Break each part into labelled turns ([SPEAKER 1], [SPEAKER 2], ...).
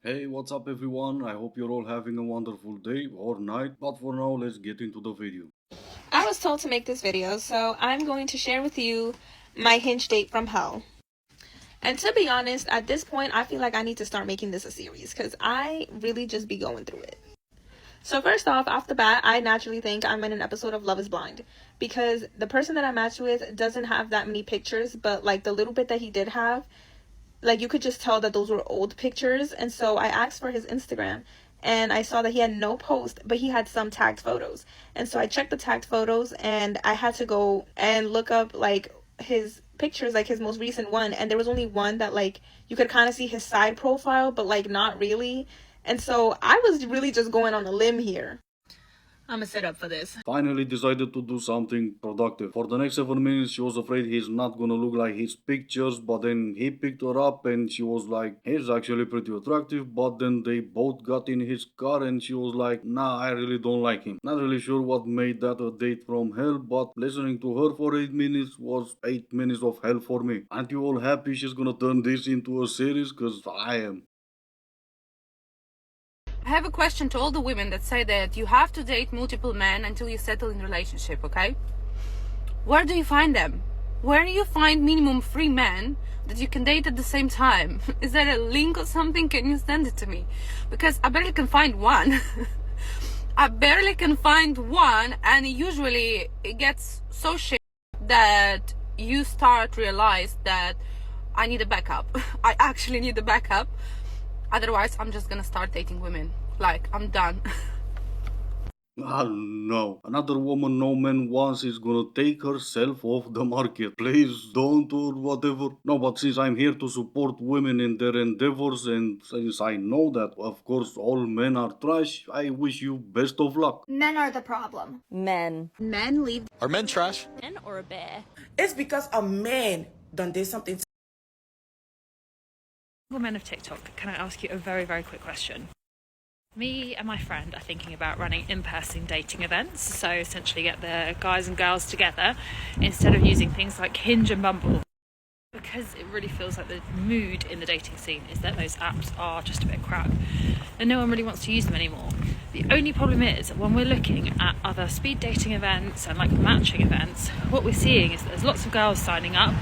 [SPEAKER 1] Hey, what's up everyone? I hope you're all having a wonderful day or night, but for now, let's get into the video.
[SPEAKER 2] I was told to make this video, so I'm going to share with you my Hinge date from hell. And to be honest, at this point, I feel like I need to start making this a series because I really just be going through it. So first off the bat, I naturally think I'm in an episode of Love is Blind because the person that I matched with doesn't have that many pictures, but like the little bit that he did have, like you could just tell that those were old pictures. And so I asked for his Instagram and I saw that he had no post, but he had some tagged photos. And so I checked the tagged photos and I had to go and look up like his pictures, like his most recent one, and there was only one that like you could kind of see his side profile but like not really. And so I was really just going on a limb here. I'm gonna sit up for this.
[SPEAKER 1] Finally decided to do something productive. For the next 7 minutes, she was afraid he's not gonna look like his pictures, but then he picked her up and she was like, he's actually pretty attractive, but then they both got in his car and she was like, nah, I really don't like him. Not really sure what made that a date from hell, but listening to her for 8 minutes was 8 minutes of hell for me. Aren't you all happy she's gonna turn this into a series? Cause I am.
[SPEAKER 3] I have a question to all the women that say that you have to date multiple men until you settle in a relationship, okay? Where do you find them? Where do you find minimum 3 men that you can date at the same time? Is there a link or something? Can you send it to me? Because I barely can find one. I barely can find one, and usually it gets so shit that you start realize that I need a backup. I actually need a backup. Otherwise, I'm just gonna start dating women. Like, I'm done.
[SPEAKER 1] Ah, no. Another woman no man wants is gonna take herself off the market. Please don't or whatever. No, but since I'm here to support women in their endeavors and since I know that, of course, all men are trash, I wish you best of luck.
[SPEAKER 4] Men are the problem.
[SPEAKER 5] Men.
[SPEAKER 4] Men leave.
[SPEAKER 6] Are men trash?
[SPEAKER 4] Men or a bear.
[SPEAKER 7] It's because a man done did something.
[SPEAKER 8] Men of TikTok, can I ask you a very, very quick question? Me and my friend are thinking about running in-person dating events, so essentially get the guys and girls together instead of using things like Hinge and Bumble. Because it really feels like the mood in the dating scene is that those apps are just a bit crap and no one really wants to use them anymore. The only problem is when we're looking at other speed dating events and like matching events, what we're seeing is that there's lots of girls signing up.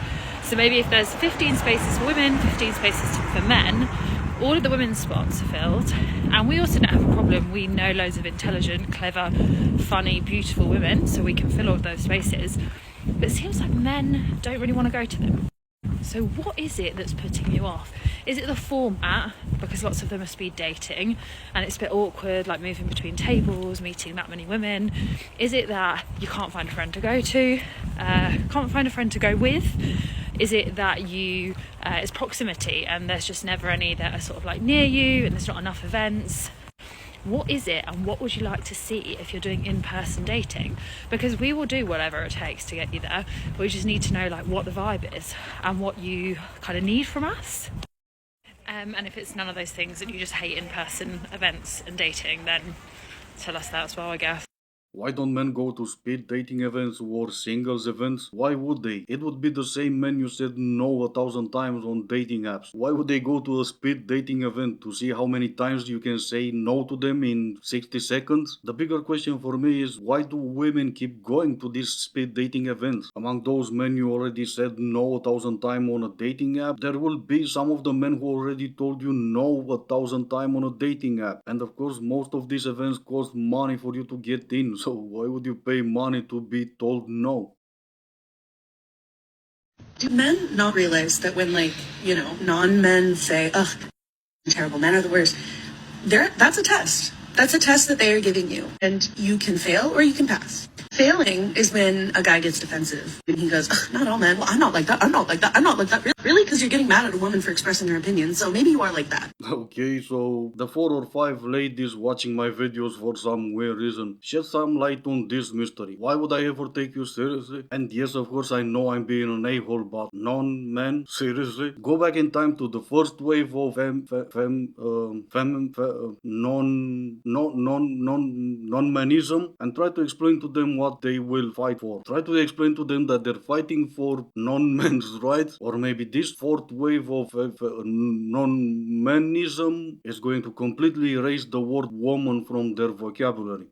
[SPEAKER 8] So maybe if there's 15 spaces for women, 15 spaces for men, all of the women's spots are filled. And we also don't have a problem. We know loads of intelligent, clever, funny, beautiful women, so we can fill all of those spaces. But it seems like men don't really want to go to them. So what is it that's putting you off? Is it the format, because lots of them are speed dating and it's a bit awkward, like moving between tables, meeting that many women? Is it that you can't find a friend to go to, can't find a friend to go with? Is it that it's proximity and there's just never any that are sort of like near you and there's not enough events? What is it, and what would you like to see if you're doing in-person dating? Because we will do whatever it takes to get you there, but we just need to know like what the vibe is and what you kind of need from us. And if it's none of those things and you just hate in-person events and dating, then tell us that as well, I guess.
[SPEAKER 1] Why don't men go to speed dating events or singles events? Why would they? It would be the same men you said no 1,000 times on dating apps. Why would they go to a speed dating event to see how many times you can say no to them in 60 seconds? The bigger question for me is why do women keep going to these speed dating events? Among those men you already said no 1,000 times on a dating app, there will be some of the men who already told you no 1,000 times on a dating app. And of course, most of these events cost money for you to get in. So why would you pay money to be told no?
[SPEAKER 7] Do men not realize that when, like, non-men say, ugh, terrible, men are the worst, that's a test. That's a test that they are giving you. And you can fail or you can pass. Failing is when a guy gets defensive and he goes, ugh, not all men. Well, I'm not like that. I'm not like that. I'm not like that. Really? Because you're getting mad at a woman for expressing her opinion. So maybe you are like that.
[SPEAKER 1] Okay, so the 4 or 5 ladies watching my videos for some weird reason, shed some light on this mystery. Why would I ever take you seriously? And yes, of course, I know I'm being an a-hole, but non-men, seriously? Go back in time to the first wave of non-manism and try to explain to them what they will fight for. Try to explain to them that they're fighting for non-men's rights, or maybe this fourth wave of non-menism is going to completely erase the word woman from their vocabulary.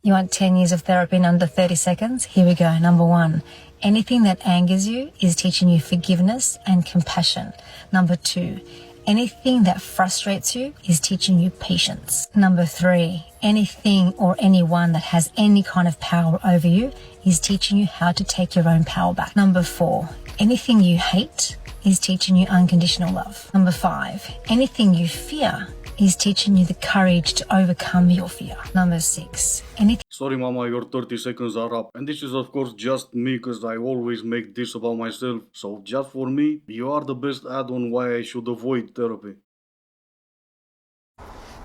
[SPEAKER 5] You want 10 years of therapy in under 30 seconds? Here we go. Number 1, anything that angers you is teaching you forgiveness and compassion. Number 2, anything that frustrates you is teaching you patience. Number 3, anything or anyone that has any kind of power over you is teaching you how to take your own power back. Number 4, anything you hate is teaching you unconditional love. Number 5, anything you fear is teaching you the courage to overcome your fear. Number 6, anything...
[SPEAKER 1] Sorry mama, your 30 seconds are up. And this is of course just me, cause I always make this about myself. So just for me, you are the best add-on why I should avoid therapy.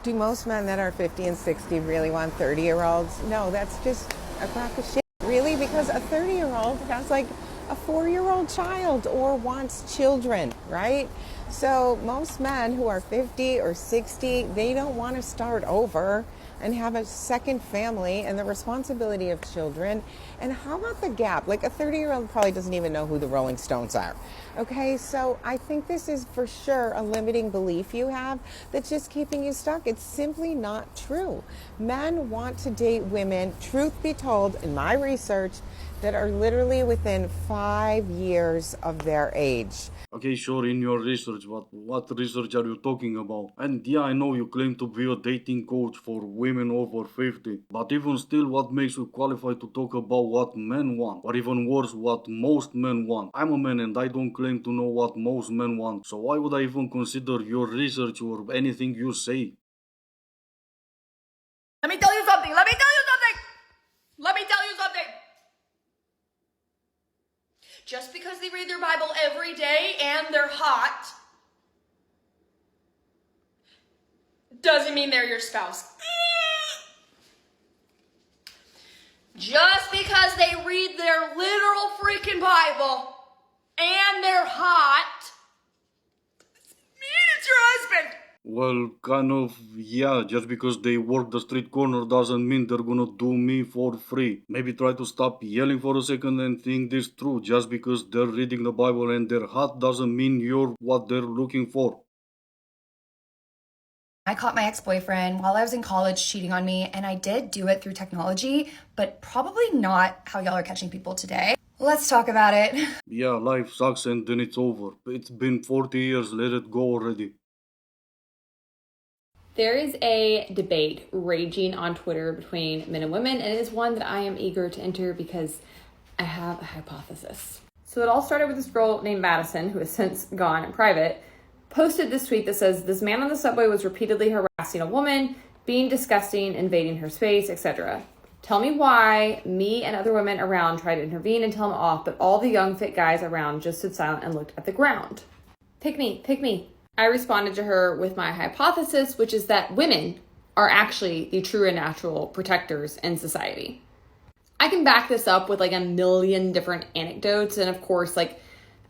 [SPEAKER 6] Do most men that are 50 and 60 really want 30-year-olds? No, that's just a crock of shit. Really? Because a 30-year-old has like a 4-year-old child or wants children, right? So most men who are 50 or 60, they don't want to start over and have a second family and the responsibility of children. And how about the gap? Like a 30-year-old probably doesn't even know who the Rolling Stones are. Okay, so I think this is for sure a limiting belief you have that's just keeping you stuck. It's simply not true. Men want to date women, truth be told, in my research, that are literally within 5 years of their age.
[SPEAKER 1] Okay, sure, in your research, but what research are you talking about? And yeah, I know you claim to be a dating coach for women over 50, but even still, what makes you qualified to talk about what men want? Or even worse, what most men want? I'm a man and I don't claim to know what most men want, so why would I even consider your research or anything you say?
[SPEAKER 9] Let me tell you something! Let me tell you something! Let me tell you something! Just because they read their Bible every day and they're hot doesn't mean they're your spouse. Just because they read their literal freaking Bible and they're hot doesn't mean it's your husband.
[SPEAKER 1] Well, kind of, yeah, just because they work the street corner doesn't mean they're gonna do me for free. Maybe try to stop yelling for a second and think this through. Just because they're reading the Bible and they're hot doesn't mean you're what they're looking for.
[SPEAKER 10] I caught my ex-boyfriend while I was in college cheating on me, and I did do it through technology, but probably not how y'all are catching people today. Let's talk about it.
[SPEAKER 1] Yeah, life sucks and then it's over. It's been 40 years, let it go already.
[SPEAKER 11] There is a debate raging on Twitter between men and women, and it is one that I am eager to enter because I have a hypothesis. So it all started with this girl named Madison, who has since gone in private, posted this tweet that says, this man on the subway was repeatedly harassing a woman, being disgusting, invading her space, etc. Tell me why me and other women around tried to intervene and tell him off, but all the young fit guys around just stood silent and looked at the ground. Pick me, pick me. I responded to her with my hypothesis, which is that women are actually the true and natural protectors in society. I can back this up with like a million different anecdotes. And of course, like,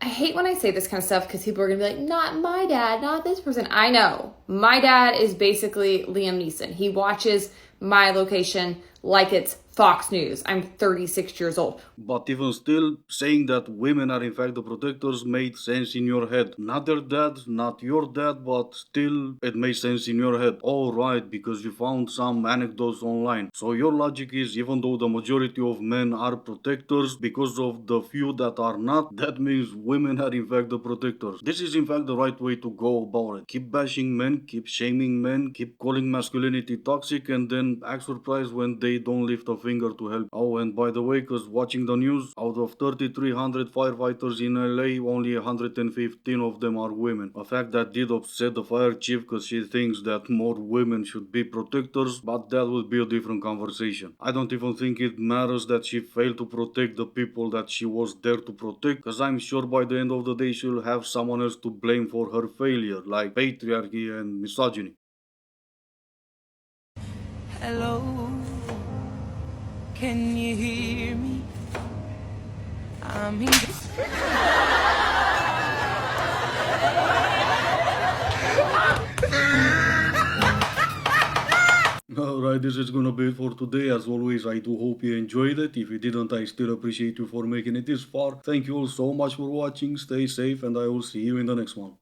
[SPEAKER 11] I hate when I say this kind of stuff because people are going to be like, not my dad, not this person. I know. My dad is basically Liam Neeson. He watches My Location like it's Fox News. I'm 36 years old.
[SPEAKER 1] But even still, saying that women are in fact the protectors made sense in your head. Not their dad, not your dad, but still it made sense in your head. Alright, because you found some anecdotes online. So your logic is, even though the majority of men are protectors, because of the few that are not, that means women are in fact the protectors. This is in fact the right way to go about it. Keep bashing men, keep shaming men, keep calling masculinity toxic, and then act surprised when they don't lift a finger to help. Oh, and by the way, cause watching the news, out of 3,300 firefighters in LA, only 115 of them are women. A fact that did upset the fire chief cause she thinks that more women should be protectors, but that would be a different conversation. I don't even think it matters that she failed to protect the people that she was there to protect, cause I'm sure by the end of the day she'll have someone else to blame for her failure, like patriarchy and misogyny.
[SPEAKER 12] Hello, can you hear me? I'm here.
[SPEAKER 1] Alright, this is gonna be it for today. As always, I do hope you enjoyed it. If you didn't, I still appreciate you for making it this far. Thank you all so much for watching. Stay safe, and I will see you in the next one.